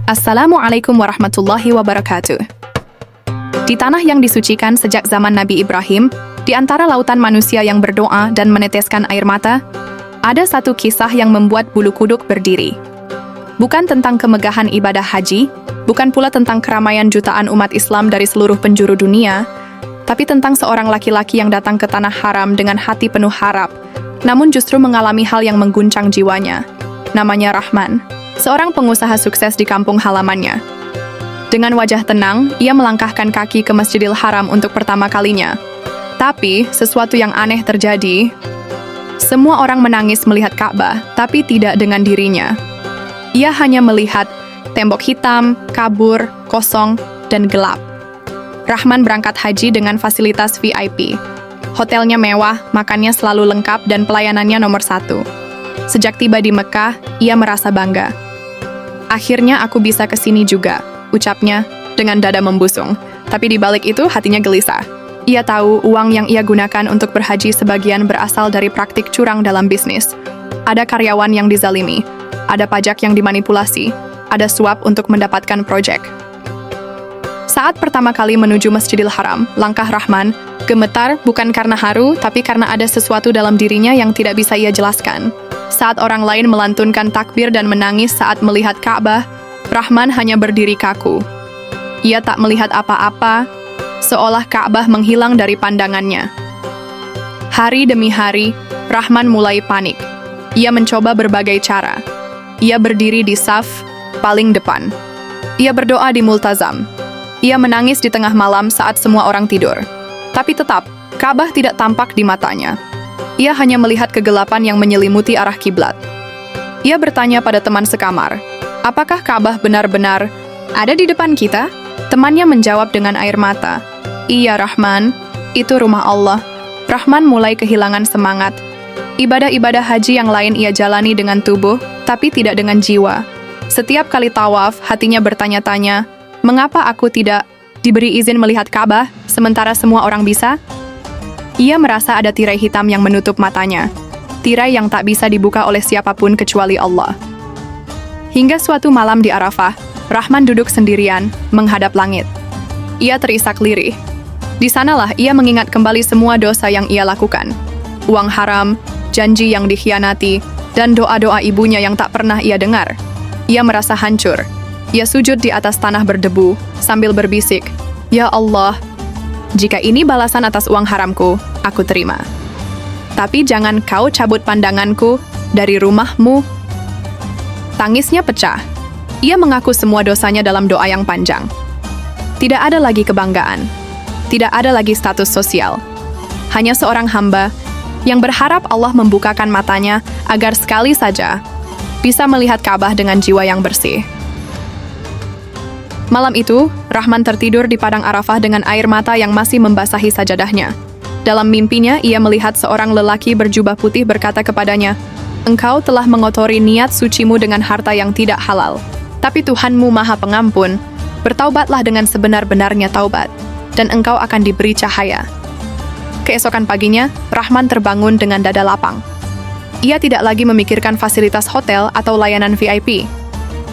Assalamualaikum warahmatullahi wabarakatuh. Di tanah yang disucikan sejak zaman Nabi Ibrahim, di antara lautan manusia yang berdoa dan meneteskan air mata, ada satu kisah yang membuat bulu kuduk berdiri. Bukan tentang kemegahan ibadah haji, bukan pula tentang keramaian jutaan umat Islam dari seluruh penjuru dunia, tapi tentang seorang laki-laki yang datang ke tanah haram dengan hati penuh harap, namun justru mengalami hal yang mengguncang jiwanya. Namanya Rahman, seorang pengusaha sukses di kampung halamannya. Dengan wajah tenang, ia melangkahkan kaki ke Masjidil Haram untuk pertama kalinya. Tapi, sesuatu yang aneh terjadi. Semua orang menangis melihat Ka'bah, tapi tidak dengan dirinya. Ia hanya melihat tembok hitam, kabur, kosong, dan gelap. Rahman berangkat haji dengan fasilitas VIP. Hotelnya mewah, makannya selalu lengkap, dan pelayanannya nomor 1. Sejak tiba di Mekah, ia merasa bangga. Akhirnya aku bisa ke sini juga, ucapnya dengan dada membusung. Tapi di balik itu hatinya gelisah. Ia tahu uang yang ia gunakan untuk berhaji sebagian berasal dari praktik curang dalam bisnis. Ada karyawan yang dizalimi, ada pajak yang dimanipulasi, ada suap untuk mendapatkan proyek. Saat pertama kali menuju Masjidil Haram, langkah Rahman gemetar bukan karena haru, tapi karena ada sesuatu dalam dirinya yang tidak bisa ia jelaskan. Saat orang lain melantunkan takbir dan menangis saat melihat Ka'bah, Rahman hanya berdiri kaku. Ia tak melihat apa-apa, seolah Ka'bah menghilang dari pandangannya. Hari demi hari, Rahman mulai panik. Ia mencoba berbagai cara. Ia berdiri di saf paling depan. Ia berdoa di multazam. Ia menangis di tengah malam saat semua orang tidur. Tapi tetap, Ka'bah tidak tampak di matanya. Ia hanya melihat kegelapan yang menyelimuti arah kiblat. Ia bertanya pada teman sekamar, apakah Ka'bah benar-benar ada di depan kita? Temannya menjawab dengan air mata, iya Rahman, itu rumah Allah. Rahman mulai kehilangan semangat. Ibadah-ibadah haji yang lain ia jalani dengan tubuh, tapi tidak dengan jiwa. Setiap kali tawaf, hatinya bertanya-tanya, mengapa aku tidak diberi izin melihat Ka'bah, sementara semua orang bisa? Ia merasa ada tirai hitam yang menutup matanya. Tirai yang tak bisa dibuka oleh siapapun kecuali Allah. Hingga suatu malam di Arafah, Rahman duduk sendirian, menghadap langit. Ia terisak lirih. Di sanalah ia mengingat kembali semua dosa yang ia lakukan. Uang haram, janji yang dikhianati, dan doa-doa ibunya yang tak pernah ia dengar. Ia merasa hancur. Ia sujud di atas tanah berdebu, sambil berbisik, "Ya Allah, jika ini balasan atas uang haramku, aku terima. Tapi jangan kau cabut pandanganku dari rumahmu." Tangisnya pecah. Ia mengaku semua dosanya dalam doa yang panjang. Tidak ada lagi kebanggaan. Tidak ada lagi status sosial. Hanya seorang hamba yang berharap Allah membukakan matanya agar sekali saja bisa melihat Ka'bah dengan jiwa yang bersih. Malam itu, Rahman tertidur di padang Arafah dengan air mata yang masih membasahi sajadahnya. Dalam mimpinya, ia melihat seorang lelaki berjubah putih berkata kepadanya, "Engkau telah mengotori niat sucimu dengan harta yang tidak halal. Tapi Tuhanmu Maha Pengampun, bertaubatlah dengan sebenar-benarnya taubat, dan engkau akan diberi cahaya." Keesokan paginya, Rahman terbangun dengan dada lapang. Ia tidak lagi memikirkan fasilitas hotel atau layanan VIP.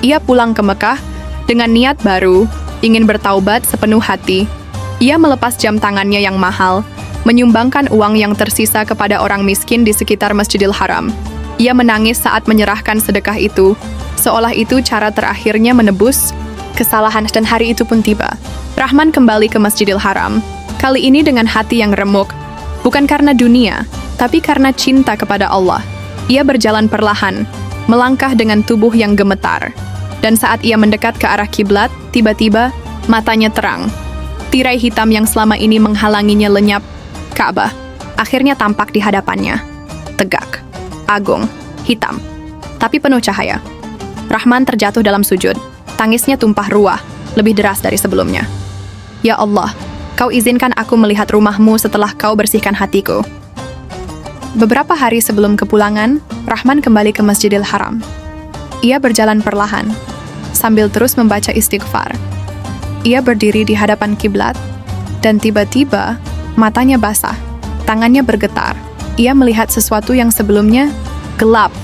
Ia pulang ke Mekah dengan niat baru, ingin bertaubat sepenuh hati. Ia melepas jam tangannya yang mahal, menyumbangkan uang yang tersisa kepada orang miskin di sekitar Masjidil Haram. Ia menangis saat menyerahkan sedekah itu, seolah itu cara terakhirnya menebus kesalahan, dan hari itu pun tiba. Rahman kembali ke Masjidil Haram, kali ini dengan hati yang remuk, bukan karena dunia, tapi karena cinta kepada Allah. Ia berjalan perlahan, melangkah dengan tubuh yang gemetar. Dan saat ia mendekat ke arah kiblat, tiba-tiba matanya terang. Tirai hitam yang selama ini menghalanginya lenyap. Ka'bah akhirnya tampak di hadapannya. Tegak, agung, hitam, tapi penuh cahaya. Rahman terjatuh dalam sujud. Tangisnya tumpah ruah, lebih deras dari sebelumnya. "Ya Allah, kau izinkan aku melihat rumahmu setelah kau bersihkan hatiku." Beberapa hari sebelum kepulangan, Rahman kembali ke Masjidil Haram. Ia berjalan perlahan, sambil terus membaca istighfar. Ia berdiri di hadapan kiblat, dan tiba-tiba matanya basah, tangannya bergetar. Ia melihat sesuatu yang sebelumnya gelap,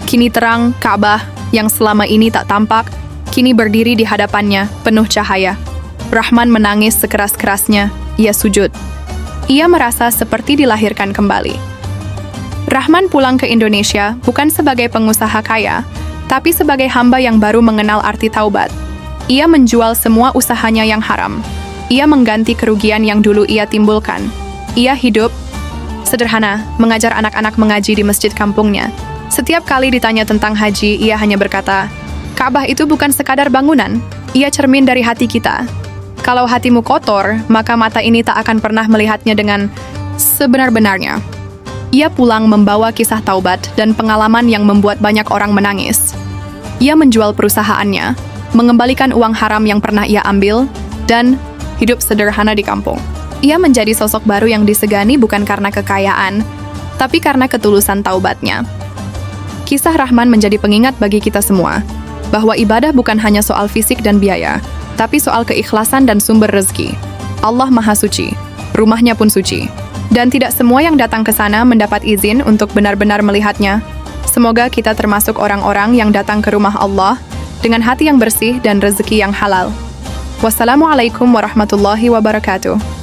kini terang. Ka'bah yang selama ini tak tampak, kini berdiri di hadapannya, penuh cahaya. Rahman menangis sekeras-kerasnya, ia sujud. Ia merasa seperti dilahirkan kembali. Rahman pulang ke Indonesia bukan sebagai pengusaha kaya, tapi sebagai hamba yang baru mengenal arti taubat. Ia menjual semua usahanya yang haram. Ia mengganti kerugian yang dulu ia timbulkan. Ia hidup sederhana, mengajar anak-anak mengaji di masjid kampungnya. Setiap kali ditanya tentang haji, ia hanya berkata, "Ka'bah itu bukan sekadar bangunan, ia cermin dari hati kita. Kalau hatimu kotor, maka mata ini tak akan pernah melihatnya dengan sebenar-benarnya." Ia pulang membawa kisah taubat dan pengalaman yang membuat banyak orang menangis. Ia menjual perusahaannya, mengembalikan uang haram yang pernah ia ambil, dan hidup sederhana di kampung. Ia menjadi sosok baru yang disegani bukan karena kekayaan, tapi karena ketulusan taubatnya. Kisah Rahman menjadi pengingat bagi kita semua, bahwa ibadah bukan hanya soal fisik dan biaya, tapi soal keikhlasan dan sumber rezeki. Allah Maha Suci, rumahnya pun suci. Dan tidak semua yang datang ke sana mendapat izin untuk benar-benar melihatnya. Semoga kita termasuk orang-orang yang datang ke rumah Allah dengan hati yang bersih dan rezeki yang halal. Wassalamualaikum warahmatullahi wabarakatuh.